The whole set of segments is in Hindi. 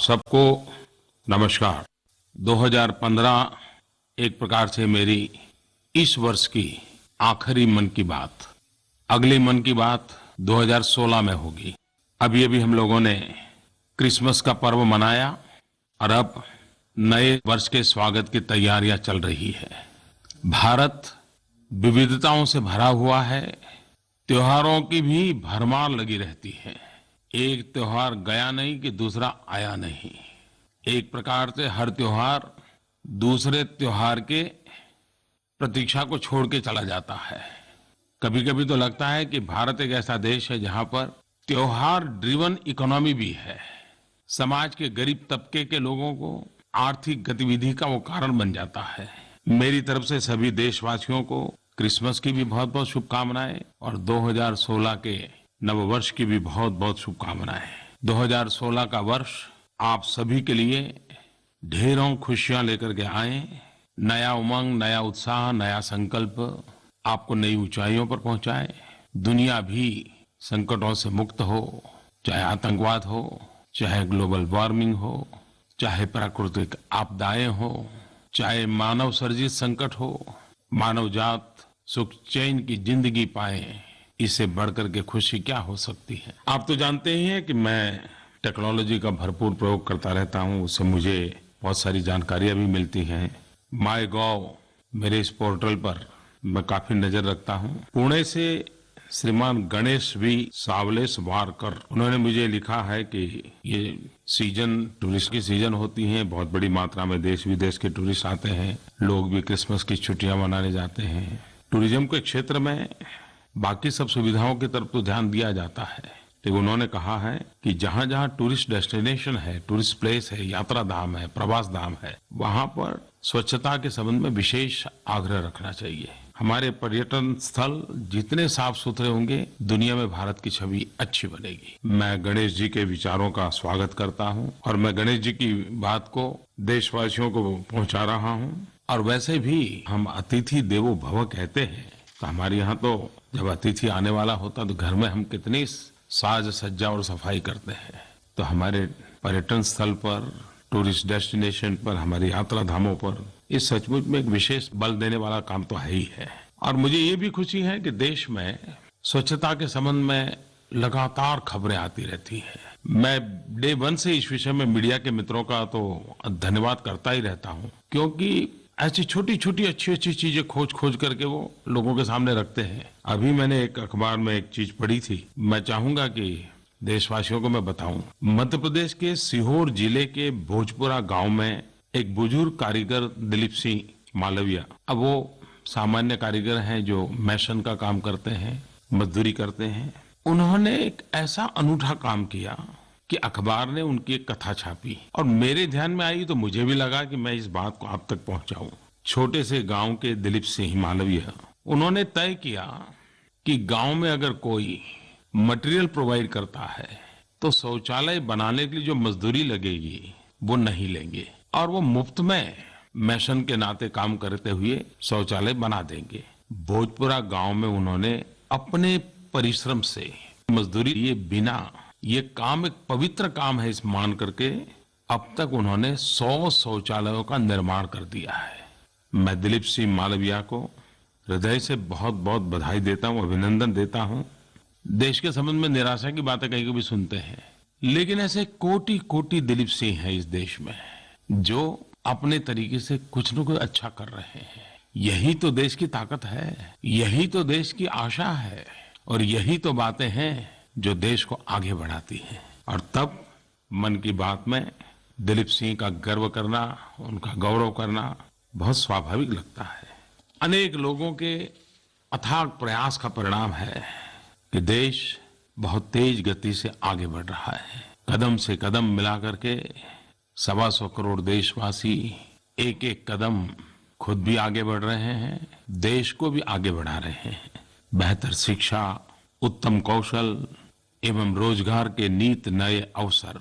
सबको नमस्कार। 2015 एक प्रकार से मेरी इस वर्ष की आखिरी मन की बात। अगली मन की बात 2016 में होगी। अभी हम लोगों ने क्रिसमस का पर्व मनाया और अब नए वर्ष के स्वागत की तैयारियां चल रही है। भारत विविधताओं से भरा हुआ है। त्योहारों की भी भरमार लगी रहती है। एक त्योहार गया नहीं कि दूसरा आया नहीं। एक प्रकार से हर त्योहार दूसरे त्योहार के प्रतीक्षा को छोड़ के चला जाता है। कभी कभी तो लगता है कि भारत एक ऐसा देश है जहां पर त्योहार ड्रिवन इकोनॉमी भी है। समाज के गरीब तबके के लोगों को आर्थिक गतिविधि का वो कारण बन जाता है। मेरी तरफ से सभी देशवासियों को क्रिसमस की भी बहुत बहुत शुभकामनाएं और 2016 के नववर्ष की भी बहुत बहुत शुभकामनाएं। 2016 का वर्ष आप सभी के लिए ढेरों खुशियां लेकर के आए। नया उमंग, नया उत्साह, नया संकल्प आपको नई ऊंचाइयों पर पहुंचाए। दुनिया भी संकटों से मुक्त हो, चाहे आतंकवाद हो, चाहे ग्लोबल वार्मिंग हो, चाहे प्राकृतिक आपदाएं हो, चाहे मानव सर्जित संकट हो। मानव जात सुख चैन की जिंदगी पाए, इससे बढ़कर के खुशी क्या हो सकती है। आप तो जानते ही हैं कि मैं टेक्नोलॉजी का भरपूर प्रयोग करता रहता हूं। उससे मुझे बहुत सारी जानकारियां भी मिलती हैं। माईगॉव मेरे इस पोर्टल पर मैं काफी नजर रखता हूं। पुणे से श्रीमान गणेश वी सावलेसवारकर, उन्होंने मुझे लिखा है कि ये सीजन, टूरिस्ट की सीजन होती है। बहुत बड़ी मात्रा में देश विदेश के टूरिस्ट आते हैं। लोग भी क्रिसमस की छुट्टियां मनाने जाते हैं। टूरिज्म के क्षेत्र में बाकी सब सुविधाओं की तरफ तो ध्यान दिया जाता है, लेकिन उन्होंने कहा है कि जहां जहां टूरिस्ट डेस्टिनेशन है, टूरिस्ट प्लेस है, यात्रा धाम है, प्रवास धाम है, वहां पर स्वच्छता के संबंध में विशेष आग्रह रखना चाहिए। हमारे पर्यटन स्थल जितने साफ सुथरे होंगे, दुनिया में भारत की छवि अच्छी बनेगी। मैं गणेश जी के विचारों का स्वागत करता हूं और मैं गणेश जी की बात को देशवासियों को पहुंचा रहा हूं। और वैसे भी हम अतिथि देवो भव कहते हैं, तो हमारे यहाँ तो जब अतिथि आने वाला होता तो घर में हम कितनी साज सज्जा और सफाई करते हैं। तो हमारे पर्यटन स्थल पर, टूरिस्ट डेस्टिनेशन पर, हमारी यात्रा धामों पर इस सचमुच में एक विशेष बल देने वाला काम तो है ही है। और मुझे ये भी खुशी है कि देश में स्वच्छता के संबंध में लगातार खबरें आती रहती है। मैं डे 1 से इस विषय में मीडिया के मित्रों का तो धन्यवाद करता ही रहता हूँ, क्योंकि ऐसी छोटी छोटी अच्छी चीजें खोज करके वो लोगों के सामने रखते हैं। अभी मैंने एक अखबार में एक चीज पढ़ी थी, मैं चाहूंगा कि देशवासियों को मैं बताऊं। मध्य प्रदेश के सीहोर जिले के भोजपुरा गांव में एक बुजुर्ग कारीगर दिलीप सिंह मालविया, अब वो सामान्य कारीगर हैं जो मैशन का काम करते हैं, मजदूरी करते हैं। उन्होंने एक ऐसा अनूठा काम किया कि अखबार ने उनकी एक कथा छापी और मेरे ध्यान में आई, तो मुझे भी लगा कि मैं इस बात को आप तक पहुंचाऊं। छोटे से गांव के दिलीप सिंह मालविया, उन्होंने तय किया कि गांव में अगर कोई मटेरियल प्रोवाइड करता है तो शौचालय बनाने के लिए जो मजदूरी लगेगी वो नहीं लेंगे और वो मुफ्त में मैशन के नाते काम करते हुए शौचालय बना देंगे। भोजपुरा गांव में उन्होंने अपने परिश्रम से मजदूरी लिए बिना, ये काम एक पवित्र काम है इस मान करके, अब तक उन्होंने 100 शौचालयों का निर्माण कर दिया है। मैं दिलीप सिंह मालविया को हृदय से बहुत बहुत बधाई देता हूं, अभिनंदन देता हूं। देश के संबंध में निराशा की बातें कहीं कभी सुनते हैं, लेकिन ऐसे कोटि कोटि दिलीप सिंह हैं इस देश में जो अपने तरीके से कुछ न कुछ अच्छा कर रहे हैं। यही तो देश की ताकत है, यही तो देश की आशा है और यही तो बातें हैं जो देश को आगे बढ़ाती हैं। और तब मन की बात में दिलीप सिंह का गर्व करना, उनका गौरव करना बहुत स्वाभाविक लगता है। अनेक लोगों के अथाग प्रयास का परिणाम है कि देश बहुत तेज गति से आगे बढ़ रहा है। कदम से कदम मिला करके 125 करोड़ देशवासी एक एक कदम खुद भी आगे बढ़ रहे हैं, देश को भी आगे बढ़ा रहे हैं। बेहतर शिक्षा, उत्तम कौशल एवं रोजगार के नित नए अवसर,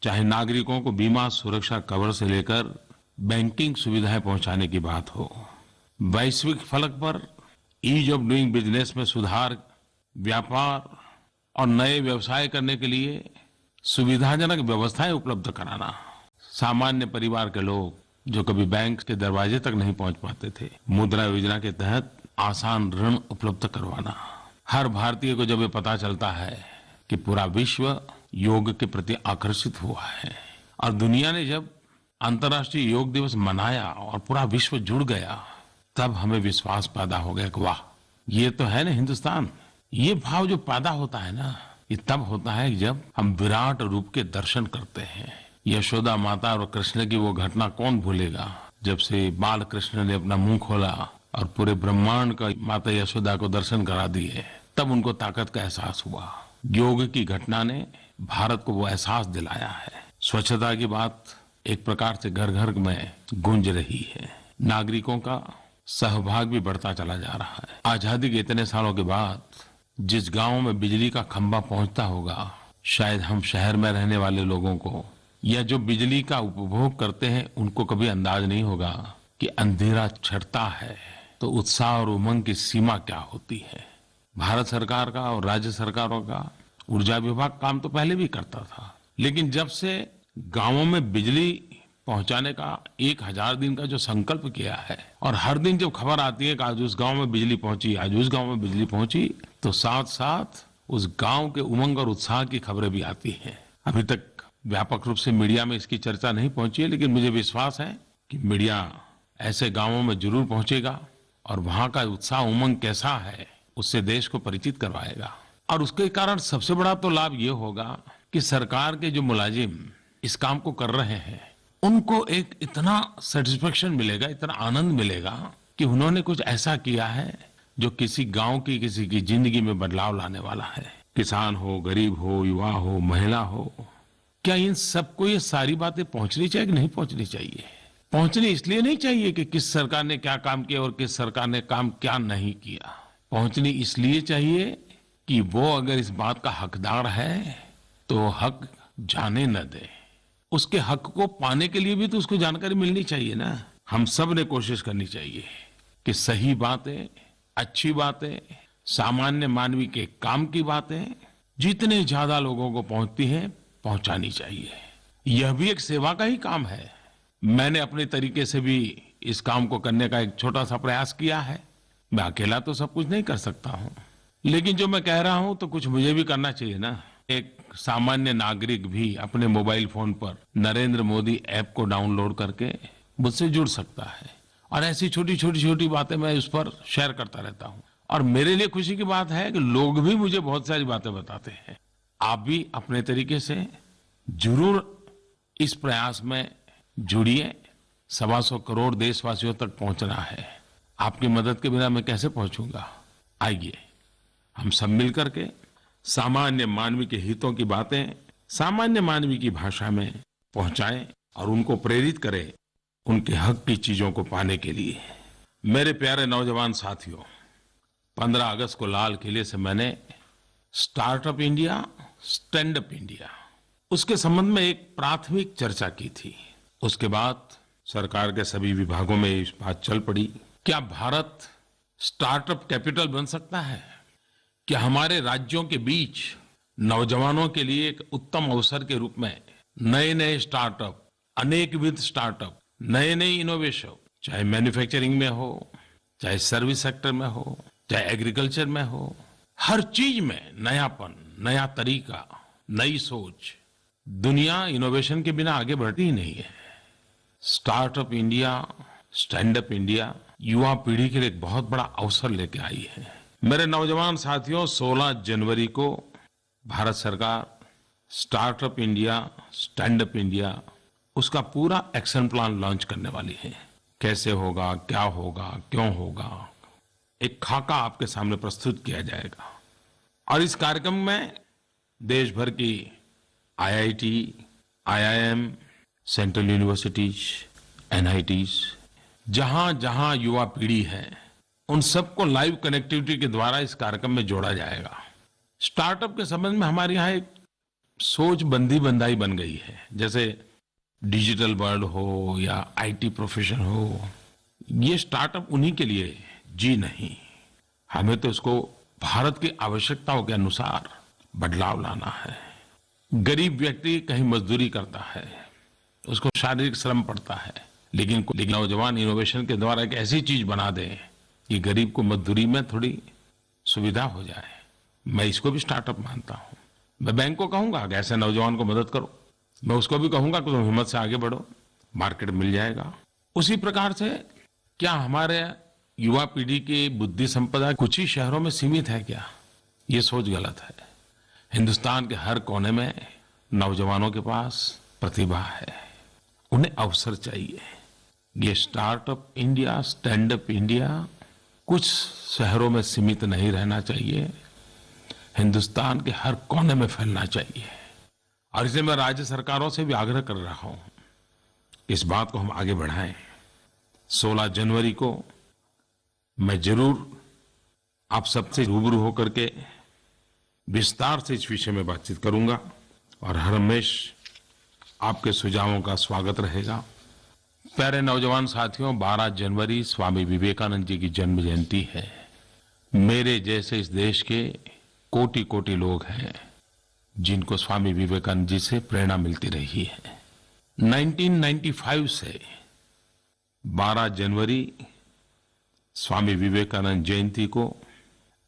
चाहे नागरिकों को बीमा सुरक्षा कवर से लेकर बैंकिंग सुविधाएं पहुंचाने की बात हो, वैश्विक फलक पर ईज ऑफ डूइंग बिजनेस में सुधार, व्यापार और नए व्यवसाय करने के लिए सुविधाजनक व्यवस्थाएं उपलब्ध कराना, सामान्य परिवार के लोग जो कभी बैंक के दरवाजे तक नहीं पहुंच पाते थे, मुद्रा योजना के तहत आसान ऋण उपलब्ध करवाना। हर भारतीय को जब ये पता चलता है कि पूरा विश्व योग के प्रति आकर्षित हुआ है और दुनिया ने जब अंतर्राष्ट्रीय योग दिवस मनाया और पूरा विश्व जुड़ गया, तब हमें विश्वास पैदा हो गया कि वाह, ये तो है ना हिंदुस्तान। ये भाव जो पैदा होता है ना, ये तब होता है जब हम विराट रूप के दर्शन करते हैं। यशोदा माता और कृष्ण की वो घटना कौन भूलेगा, जब से बाल कृष्ण ने अपना मुंह खोला और पूरे ब्रह्मांड का माता यशोदा को दर्शन करा दिए, तब उनको ताकत का एहसास हुआ। योग की घटना ने भारत को वो एहसास दिलाया है। स्वच्छता की बात एक प्रकार से घर घर में गूंज रही है। नागरिकों का सहभाग भी बढ़ता चला जा रहा है। आजादी के इतने सालों के बाद जिस गांव में बिजली का खंभा पहुंचता होगा, शायद हम शहर में रहने वाले लोगों को या जो बिजली का उपभोग करते हैं उनको कभी अंदाज नहीं होगा कि अंधेरा छटता है तो उत्साह और उमंग की सीमा क्या होती है। भारत सरकार का और राज्य सरकारों का ऊर्जा विभाग काम तो पहले भी करता था, लेकिन जब से गांवों में बिजली पहुंचाने का 1000 दिन का जो संकल्प किया है और हर दिन जब खबर आती है कि आज उस गांव में बिजली पहुंची, आज उस गांव में बिजली पहुंची, तो साथ साथ उस गांव के उमंग और उत्साह की खबरें भी आती हैं। अभी तक व्यापक रूप से मीडिया में इसकी चर्चा नहीं पहुंची है, लेकिन मुझे विश्वास है कि मीडिया ऐसे गांवों में जरूर पहुंचेगा और वहां का उत्साह उमंग कैसा है उससे देश को परिचित करवाएगा। और उसके कारण सबसे बड़ा तो लाभ ये होगा कि सरकार के जो मुलाजिम इस काम को कर रहे हैं, उनको एक इतना सेटिस्फेक्शन मिलेगा, इतना आनंद मिलेगा कि उन्होंने कुछ ऐसा किया है जो किसी गांव की, किसी की जिंदगी में बदलाव लाने वाला है। किसान हो, गरीब हो, युवा हो, महिला हो, क्या इन सबको ये सारी बातें पहुंचनी चाहिए कि नहीं पहुंचनी चाहिए? पहुंचनी इसलिए नहीं चाहिए कि किस सरकार ने क्या काम किया और किस सरकार ने काम क्या नहीं किया। पहुंचनी इसलिए चाहिए कि वो अगर इस बात का हकदार है तो हक जाने न दे। उसके हक को पाने के लिए भी तो उसको जानकारी मिलनी चाहिए ना। हम सब ने कोशिश करनी चाहिए कि सही बातें, अच्छी बातें, सामान्य मानवी के काम की बातें जितने ज्यादा लोगों को पहुंचती हैं, पहुंचानी चाहिए। यह भी एक सेवा का ही काम है। मैंने अपने तरीके से भी इस काम को करने का एक छोटा सा प्रयास किया है। मैं अकेला तो सब कुछ नहीं कर सकता हूं, लेकिन जो मैं कह रहा हूं तो कुछ मुझे भी करना चाहिए ना। एक सामान्य नागरिक भी अपने मोबाइल फोन पर नरेंद्र मोदी ऐप को डाउनलोड करके मुझसे जुड़ सकता है और ऐसी छोटी बातें मैं उस पर शेयर करता रहता हूं। और मेरे लिए खुशी की बात है कि लोग भी मुझे बहुत सारी बातें बताते हैं। आप भी अपने तरीके से जरूर इस प्रयास में जुड़िए। 125 करोड़ देशवासियों तक पहुंचना है। आपकी मदद के बिना मैं कैसे पहुंचूंगा? आइए हम सब मिलकर के सामान्य मानवी के हितों की बातें सामान्य मानवी की भाषा में पहुंचाएं और उनको प्रेरित करें उनके हक की चीजों को पाने के लिए। मेरे प्यारे नौजवान साथियों, 15 अगस्त को लाल किले से मैंने startup India, stand up India, उसके संबंध में एक प्राथमिक चर्चा की थी। उसके बाद सरकार के सभी विभागों में इस बात चल पड़ी, क्या भारत स्टार्टअप कैपिटल बन सकता है? क्या हमारे राज्यों के बीच नौजवानों के लिए एक उत्तम अवसर के रूप में नए नए स्टार्टअप, अनेकविध स्टार्टअप, नए नए इनोवेशन, चाहे मैन्युफैक्चरिंग में हो, चाहे सर्विस सेक्टर में हो, चाहे एग्रीकल्चर में हो, हर चीज में नयापन, नया तरीका, नई सोच। दुनिया इनोवेशन के बिना आगे बढ़ती ही नहीं है। Startup India, stand up India युवा पीढ़ी के लिए एक बहुत बड़ा अवसर लेके आई है। मेरे नौजवान साथियों, 16 जनवरी को भारत सरकार startup India, stand up India, उसका पूरा एक्शन प्लान लॉन्च करने वाली है। कैसे होगा, क्या होगा, क्यों होगा, एक खाका आपके सामने प्रस्तुत किया जाएगा। और इस कार्यक्रम में देश भर की IIT, IIM, central universities, NITs, जहां जहां युवा पीढ़ी है, उन सबको लाइव कनेक्टिविटी के द्वारा इस कार्यक्रम में जोड़ा जाएगा। स्टार्टअप के संबंध में हमारे यहाँ एक सोच बंदी बंधाई बन गई है। जैसे डिजिटल वर्ल्ड हो या आईटी प्रोफेशन हो, ये स्टार्टअप उन्हीं के लिए जी नहीं। हमें तो इसको भारत की आवश्यकताओं के अनुसार बदलाव लाना है। गरीब व्यक्ति कहीं मजदूरी करता है, उसको शारीरिक श्रम पड़ता है, लेकिन नौजवान इनोवेशन के द्वारा एक ऐसी चीज बना दे कि गरीब को मजदूरी में थोड़ी सुविधा हो जाए। मैं इसको भी स्टार्टअप मानता हूँ। मैं बैंक को कहूंगा कि ऐसे नौजवान को मदद करो। मैं उसको भी कहूंगा कि तुम हिम्मत से आगे बढ़ो, मार्केट मिल जाएगा। उसी प्रकार से क्या हमारे युवा पीढ़ी की बुद्धि संपदा कुछ ही शहरों में सीमित है क्या? ये सोच गलत है। हिंदुस्तान के हर कोने में नौजवानों के पास प्रतिभा है, उन्हें अवसर चाहिए। ये startup India, stand up India कुछ शहरों में सीमित नहीं रहना चाहिए, हिंदुस्तान के हर कोने में फैलना चाहिए। और इसलिए मैं राज्य सरकारों से भी आग्रह कर रहा हूं, इस बात को हम आगे बढ़ाएं। 16 जनवरी को मैं जरूर आप सबसे रूबरू होकर के विस्तार से इस विषय में बातचीत करूंगा और हर हमेशा आपके सुझावों का स्वागत रहेगा। प्यारे नौजवान साथियों, 12 जनवरी स्वामी विवेकानंद जी की जन्म जयंती है। मेरे जैसे इस देश के कोटि कोटि लोग हैं जिनको स्वामी विवेकानंद जी से प्रेरणा मिलती रही है। 1995 से 12 जनवरी स्वामी विवेकानंद जयंती को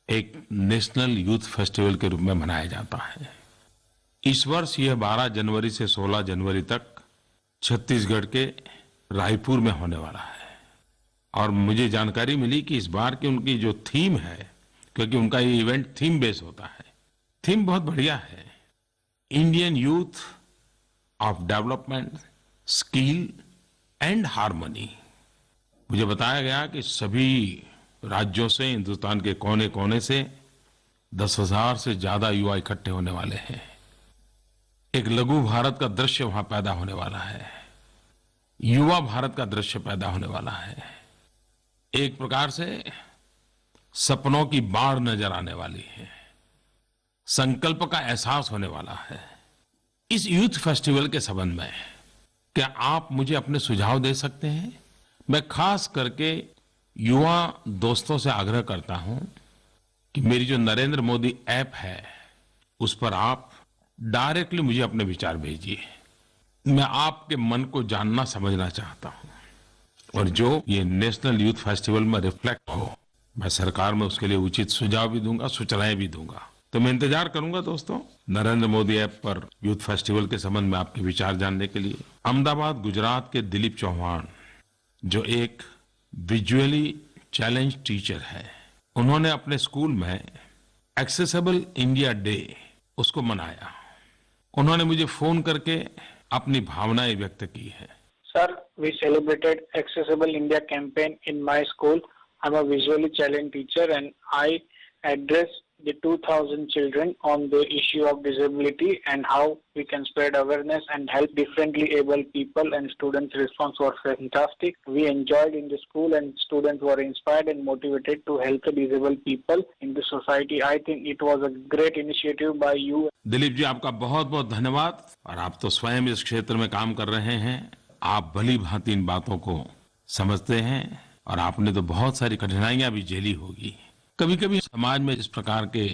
एक नेशनल यूथ फेस्टिवल के रूप में मनाया जाता है। इस वर्ष यह 12 जनवरी से 16 जनवरी तक छत्तीसगढ़ के रायपुर में होने वाला है। और मुझे जानकारी मिली कि इस बार की उनकी जो थीम है, क्योंकि उनका ये इवेंट थीम बेस होता है, थीम बहुत बढ़िया है, Indian youth of development, skill and harmony. मुझे बताया गया कि सभी राज्यों से, हिंदुस्तान के कोने कोने से 10,000 से ज्यादा युवा इकट्ठे होने वाले हैं। एक लघु भारत का दृश्य वहां पैदा होने वाला है, युवा भारत का दृश्य पैदा होने वाला है। एक प्रकार से सपनों की बाढ़ नजर आने वाली है, संकल्प का एहसास होने वाला है। इस यूथ फेस्टिवल के संबंध में क्या आप मुझे अपने सुझाव दे सकते हैं? मैं खास करके युवा दोस्तों से आग्रह करता हूं कि मेरी जो नरेंद्र मोदी ऐप है उस पर आप डायरेक्टली मुझे अपने विचार भेजिए। मैं आपके मन को जानना समझना चाहता हूं और जो ये नेशनल यूथ फेस्टिवल में रिफ्लेक्ट हो, मैं सरकार में उसके लिए उचित सुझाव भी दूंगा, सूचनाएं भी दूंगा। तो मैं इंतजार करूंगा दोस्तों, नरेंद्र मोदी ऐप पर यूथ फेस्टिवल के संबंध में आपके विचार जानने के लिए। अहमदाबाद गुजरात के दिलीप चौहान, जो एक विजुअली चैलेंज टीचर है, उन्होंने अपने स्कूल में एक्सेसिबल इंडिया डे उसको मनाया। उन्होंने मुझे फोन करके अपनी भावनाएं व्यक्त की है। Sir, we celebrated Accessible India campaign in my school. I'm a visually challenged teacher and I address the 2,000 children on the issue of disability and how we can spread awareness and help differently able people, and students' response was fantastic. We enjoyed in the school and students were inspired and motivated to help the disabled people in the society. I think it was a great initiative by you. Dilip ji, आपका बहुत बहुत धन्यवाद। और आप तो स्वयं इस क्षेत्र में काम कर रहे हैं, आप भली भांति इन बातों को समझते हैं और आपने तो बहुत सारी कठिनाइयां भी झेली होगी। कभी कभी समाज में इस प्रकार के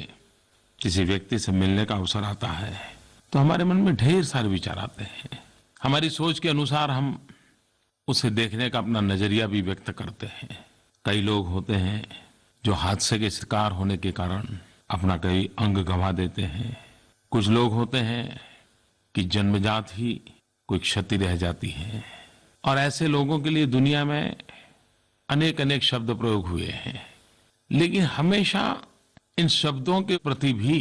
किसी व्यक्ति से मिलने का अवसर आता है तो हमारे मन में ढेर सारे विचार आते हैं। हमारी सोच के अनुसार हम उसे देखने का अपना नजरिया भी व्यक्त करते हैं। कई लोग होते हैं जो हादसे के शिकार होने के कारण अपना कई अंग गंवा देते हैं। कुछ लोग होते हैं कि जन्मजात ही कोई क्षति रह जाती है। और ऐसे लोगों के लिए दुनिया में अनेक अनेक शब्द प्रयोग हुए हैं, लेकिन हमेशा इन शब्दों के प्रति भी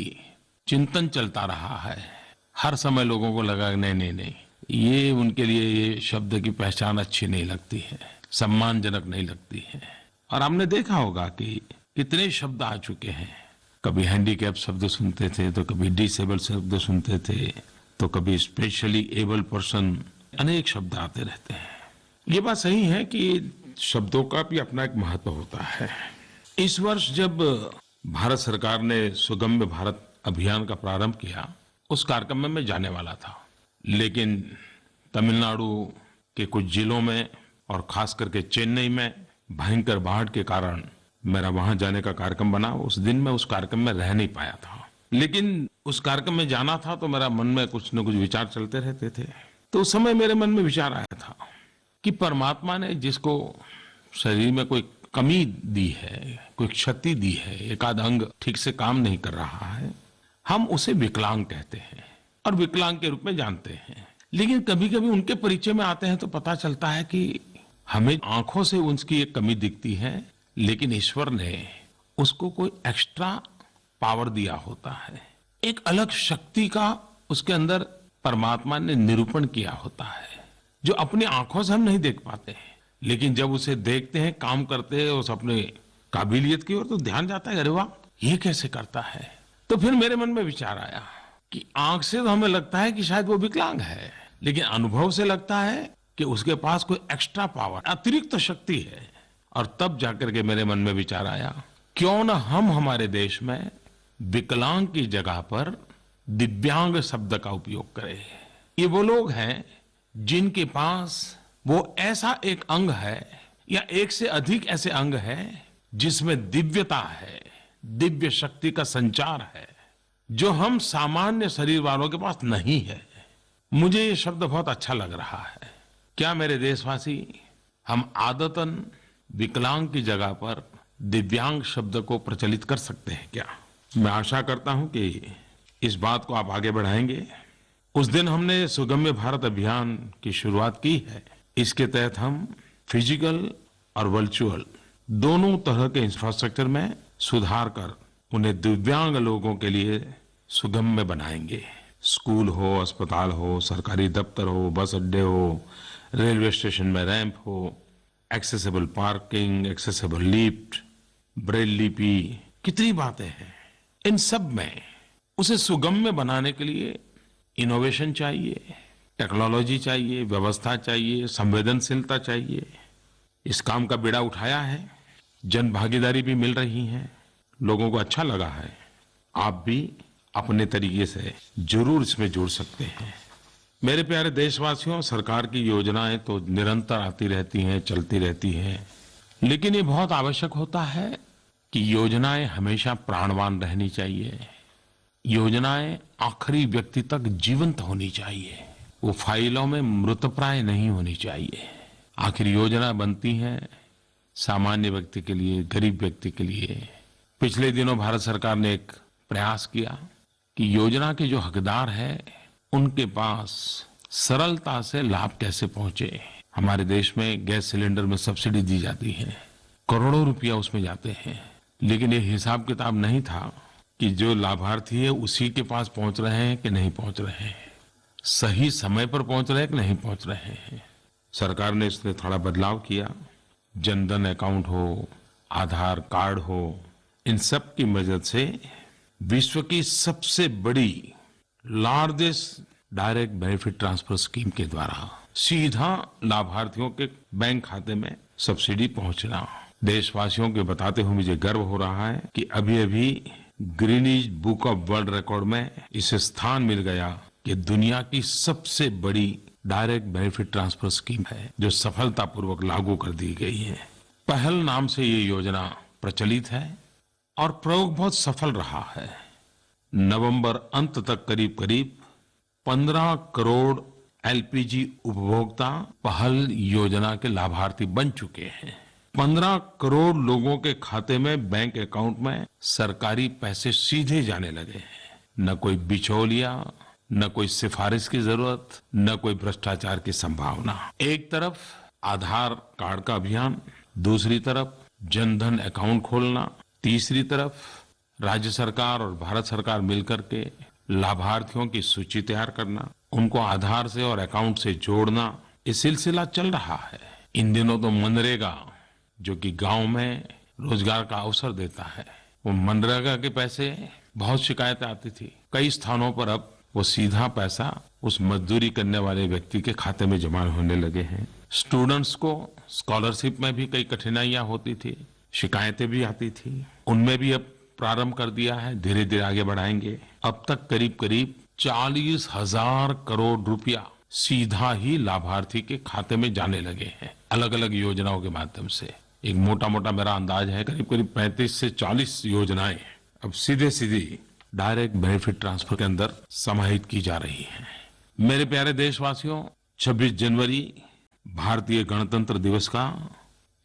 चिंतन चलता रहा है। हर समय लोगों को लगा नहीं नहीं नहीं, ये उनके लिए ये शब्द की पहचान अच्छी नहीं लगती है, सम्मानजनक नहीं लगती है। और हमने देखा होगा कि कितने शब्द आ चुके हैं। कभी हैंडीकैप शब्द सुनते थे, तो कभी डिसेबल शब्द सुनते थे, तो कभी स्पेशली एबल पर्सन, अनेक शब्द आते रहते हैं। ये बात सही है कि शब्दों का भी अपना एक महत्व होता है। इस वर्ष जब भारत सरकार ने सुगम्य भारत अभियान का प्रारंभ किया, उस कार्यक्रम में मैं जाने वाला था, लेकिन तमिलनाडु के कुछ जिलों में और खास करके चेन्नई में भयंकर बाढ़ के कारण मेरा वहां जाने का कार्यक्रम बना। उस दिन मैं उस कार्यक्रम में रह नहीं पाया था। लेकिन उस कार्यक्रम में जाना था तो मेरा मन में कुछ न कुछ विचार चलते रहते थे। तो उस समय मेरे मन में विचार आया था कि परमात्मा ने जिसको शरीर में कोई कमी दी है, कोई क्षति दी है, एक आध अंग ठीक से काम नहीं कर रहा है, हम उसे विकलांग कहते हैं और विकलांग के रूप में जानते हैं। लेकिन कभी कभी उनके परिचय में आते हैं तो पता चलता है कि हमें आंखों से उसकी एक कमी दिखती है, लेकिन ईश्वर ने उसको कोई एक्स्ट्रा पावर दिया होता है, एक अलग शक्ति का उसके अंदर परमात्मा ने निरूपण किया होता है, जो अपनी आंखों से हम नहीं देख पाते हैं। लेकिन जब उसे देखते हैं, काम करते हैं, उस अपने काबिलियत की ओर, तो ध्यान जाता है, अरे वाह, ये कैसे करता है। तो फिर मेरे मन में विचार आया कि आंख से तो हमें लगता है कि शायद वो विकलांग है, लेकिन अनुभव से लगता है कि उसके पास कोई एक्स्ट्रा पावर, अतिरिक्त शक्ति है। और तब जाकर के मेरे मन में विचार आया, क्यों न हम हमारे देश में विकलांग की जगह पर दिव्यांग शब्द का उपयोग करें। ये वो लोग हैं जिनके पास वो ऐसा एक अंग है या एक से अधिक ऐसे अंग है जिसमें दिव्यता है, दिव्य शक्ति का संचार है, जो हम सामान्य शरीर वालों के पास नहीं है। मुझे ये शब्द बहुत अच्छा लग रहा है। क्या मेरे देशवासी, हम आदतन विकलांग की जगह पर दिव्यांग शब्द को प्रचलित कर सकते हैं क्या? मैं आशा करता हूं कि इस बात को आप आगे बढ़ाएंगे। उस दिन हमने सुगम्य भारत अभियान की शुरुआत की है। इसके तहत हम फिजिकल और वर्चुअल दोनों तरह के इंफ्रास्ट्रक्चर में सुधार कर उन्हें दिव्यांग लोगों के लिए सुगम्य बनाएंगे। स्कूल हो, अस्पताल हो, सरकारी दफ्तर हो, बस अड्डे हो, रेलवे स्टेशन में रैंप हो, accessible parking, accessible lift, Braille लिपि, कितनी बातें हैं। इन सब में उसे सुगम्य बनाने के लिए इनोवेशन चाहिए, टेक्नोलॉजी चाहिए, व्यवस्था चाहिए, संवेदनशीलता चाहिए। इस काम का बीड़ा उठाया है, जन भागीदारी भी मिल रही है, लोगों को अच्छा लगा है। आप भी अपने तरीके से जरूर इसमें जुड़ सकते हैं। मेरे प्यारे देशवासियों, सरकार की योजनाएं तो निरंतर आती रहती हैं, चलती रहती हैं, लेकिन ये बहुत आवश्यक होता है कि योजनाएं हमेशा प्राणवान रहनी चाहिए। योजनाएं आखिरी व्यक्ति तक जीवंत होनी चाहिए, वो फाइलों में मृतप्राय नहीं होनी चाहिए। आखिर योजना बनती है सामान्य व्यक्ति के लिए, गरीब व्यक्ति के लिए। पिछले दिनों भारत सरकार ने एक प्रयास किया कि योजना के जो हकदार है उनके पास सरलता से लाभ कैसे पहुंचे। हमारे देश में गैस सिलेंडर में सब्सिडी दी जाती है, करोड़ों रुपया उसमें जाते हैं, लेकिन ये हिसाब किताब नहीं था कि जो लाभार्थी है उसी के पास पहुंच रहे हैं कि नहीं पहुंच रहे हैं, सही समय पर पहुंच रहे हैं कि नहीं पहुंच रहे हैं। सरकार ने इसमें थोड़ा बदलाव किया। जनधन अकाउंट हो, आधार कार्ड हो, इन सब की मदद से विश्व की सबसे बड़ी largest direct benefit transfer scheme के द्वारा सीधा लाभार्थियों के बैंक खाते में सब्सिडी पहुंचना। देशवासियों के बताते हुए मुझे गर्व हो रहा है कि अभी अभी Guinness book of world record में इसे स्थान मिल गया कि दुनिया की सबसे बड़ी डायरेक्ट बेनिफिट ट्रांसफर स्कीम है जो सफलतापूर्वक लागू कर दी गई है। पहल नाम से ये योजना प्रचलित है और प्रयोग बहुत सफल रहा है। नवंबर अंत तक करीब करीब 15 करोड़ एलपीजी उपभोक्ता पहल योजना के लाभार्थी बन चुके हैं। 15 करोड़ लोगों के खाते में, बैंक अकाउंट में सरकारी पैसे सीधे जाने लगे हैं। न कोई बिचौलिया, न कोई सिफारिश की जरूरत, न कोई भ्रष्टाचार की संभावना। एक तरफ आधार कार्ड का अभियान, दूसरी तरफ जनधन अकाउंट खोलना, तीसरी तरफ राज्य सरकार और भारत सरकार मिलकर के लाभार्थियों की सूची तैयार करना, उनको आधार से और अकाउंट से जोड़ना, ये सिलसिला चल रहा है। इन दिनों तो मनरेगा, जो कि गांव में रोजगार का अवसर देता है, वो मनरेगा के पैसे बहुत शिकायतें आती थी। कई स्थानों पर अब वो सीधा पैसा उस मजदूरी करने वाले व्यक्ति के खाते में जमा होने लगे हैं। स्टूडेंट्स को स्कॉलरशिप में भी कई कठिनाइयां होती थी, शिकायतें भी आती थी, उनमें भी अब प्रारंभ कर दिया है, धीरे धीरे आगे बढ़ाएंगे। अब तक करीब करीब 40,000 करोड़ रुपया सीधा ही लाभार्थी के खाते में जाने लगे हैं, अलग अलग योजनाओं के माध्यम से। एक मोटा मोटा मेरा अंदाज है करीब करीब 35 से 40 योजनाएं अब सीधे सीधी डायरेक्ट बेनिफिट ट्रांसफर के अंदर समाहित की जा रही है। मेरे प्यारे देशवासियों, 26 जनवरी भारतीय गणतंत्र दिवस का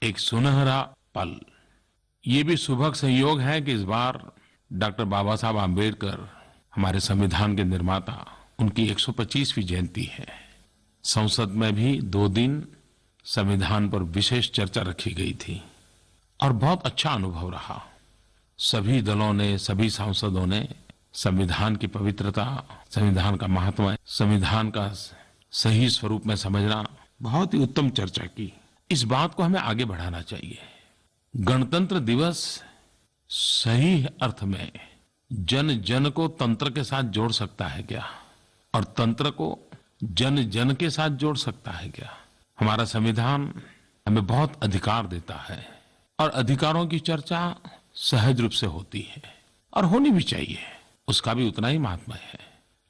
एक सुनहरा पल। ये भी सुभग संयोग है कि इस बार डॉक्टर बाबा साहब आम्बेडकर, हमारे संविधान के निर्माता, उनकी 125वीं जयंती है। संसद में भी 2 दिन संविधान पर विशेष चर्चा रखी गई थी और बहुत अच्छा अनुभव रहा। सभी दलों ने, सभी सांसदों ने संविधान की पवित्रता, संविधान का महत्व, संविधान का सही स्वरूप में समझना, बहुत ही उत्तम चर्चा की। इस बात को हमें आगे बढ़ाना चाहिए। गणतंत्र दिवस सही अर्थ में जन जन को तंत्र के साथ जोड़ सकता है क्या, और तंत्र को जन जन के साथ जोड़ सकता है क्या? हमारा संविधान हमें बहुत अधिकार देता है और अधिकारों की चर्चा सहज रूप से होती है और होनी भी चाहिए, उसका भी उतना ही महात्मा है।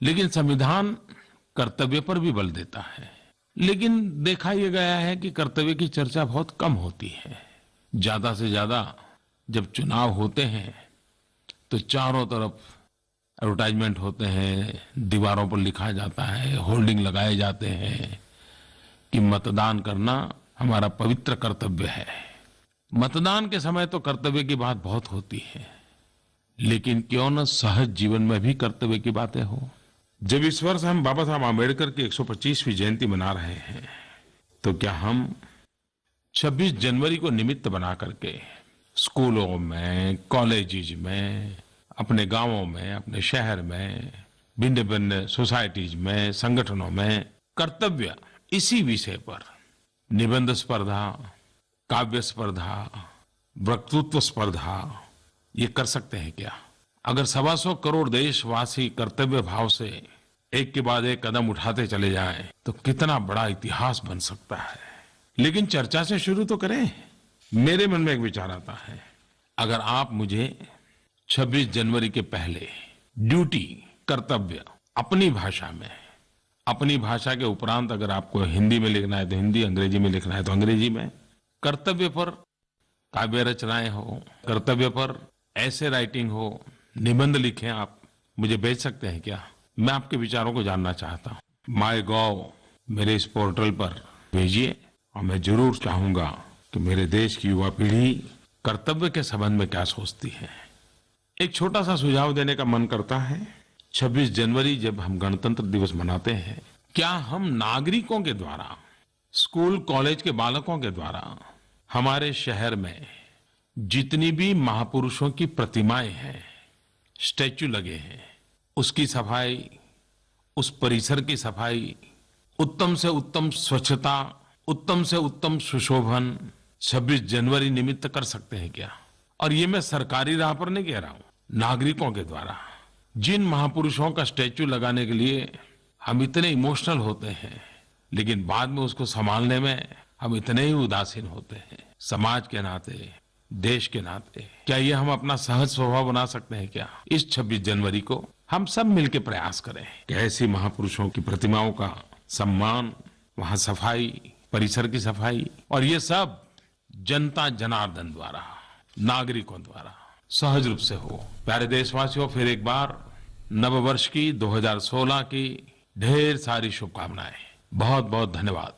लेकिन संविधान कर्तव्य पर भी बल देता है। लेकिन देखा यह गया है कि कर्तव्य की चर्चा बहुत कम होती है। ज्यादा से ज्यादा जब चुनाव होते हैं तो चारों तरफ एडवर्टाइजमेंट होते हैं, दीवारों पर लिखा जाता है, होर्डिंग लगाए जाते हैं कि मतदान करना हमारा पवित्र कर्तव्य है। मतदान के समय तो कर्तव्य की बात बहुत होती है, लेकिन क्यों न सहज जीवन में भी कर्तव्य की बातें हो। जब इस वर्ष हम बाबा साहब आम्बेडकर की 125वीं जयंती मना रहे हैं, तो क्या हम 26 जनवरी को निमित्त बना करके स्कूलों में, कॉलेजेस में, अपने गांवों में, अपने शहर में, भिन्न भिन्न सोसाइटीज में, संगठनों में कर्तव्य इसी विषय पर निबंध स्पर्धा, काव्य स्पर्धा, वक्तृत्व स्पर्धा ये कर सकते हैं क्या? अगर 125 करोड़ देशवासी कर्तव्य भाव से एक के बाद एक कदम उठाते चले जाएं, तो कितना बड़ा इतिहास बन सकता है। लेकिन चर्चा से शुरू तो करें। मेरे मन में एक विचार आता है, अगर आप मुझे 26 जनवरी के पहले ड्यूटी, कर्तव्य अपनी भाषा में, अपनी भाषा के उपरांत अगर आपको हिंदी में लिखना है तो हिंदी, अंग्रेजी में लिखना है तो अंग्रेजी में, कर्तव्य पर काव्य रचनाएं हो, कर्तव्य पर ऐसे राइटिंग हो, निबंध लिखें, आप मुझे भेज सकते हैं क्या? मैं आपके विचारों को जानना चाहता हूँ। MyGov मेरे इस पोर्टल पर भेजिए और मैं जरूर चाहूंगा कि मेरे देश की युवा पीढ़ी कर्तव्य के संबंध में क्या सोचती है। एक छोटा सा सुझाव देने का मन करता है। 26 जनवरी जब हम गणतंत्र दिवस मनाते हैं, क्या हम नागरिकों के द्वारा, स्कूल कॉलेज के बालकों के द्वारा हमारे शहर में जितनी भी महापुरुषों की प्रतिमाएं हैं, स्टैच्यू लगे हैं, उसकी सफाई, उस परिसर की सफाई, उत्तम से उत्तम स्वच्छता, उत्तम से उत्तम सुशोभन 26 जनवरी निमित्त कर सकते हैं क्या? और ये मैं सरकारी राह पर नहीं कह रहा हूं, नागरिकों के द्वारा। जिन महापुरुषों का स्टैच्यू लगाने के लिए हम इतने इमोशनल होते हैं, लेकिन बाद में उसको संभालने में हम इतने ही उदासीन होते हैं, समाज के नाते, देश के नाते, क्या ये हम अपना सहज स्वभाव बना सकते हैं क्या? इस 26 जनवरी को हम सब मिलकर प्रयास करें कि ऐसी महापुरुषों की प्रतिमाओं का सम्मान, वहां सफाई, परिसर की सफाई, और ये सब जनता जनार्दन द्वारा, नागरिकों द्वारा सहज रूप से हो। प्यारे देशवासियों, फिर एक बार नव वर्ष की 2016 की ढेर सारी शुभकामनाएं। बहुत बहुत धन्यवाद।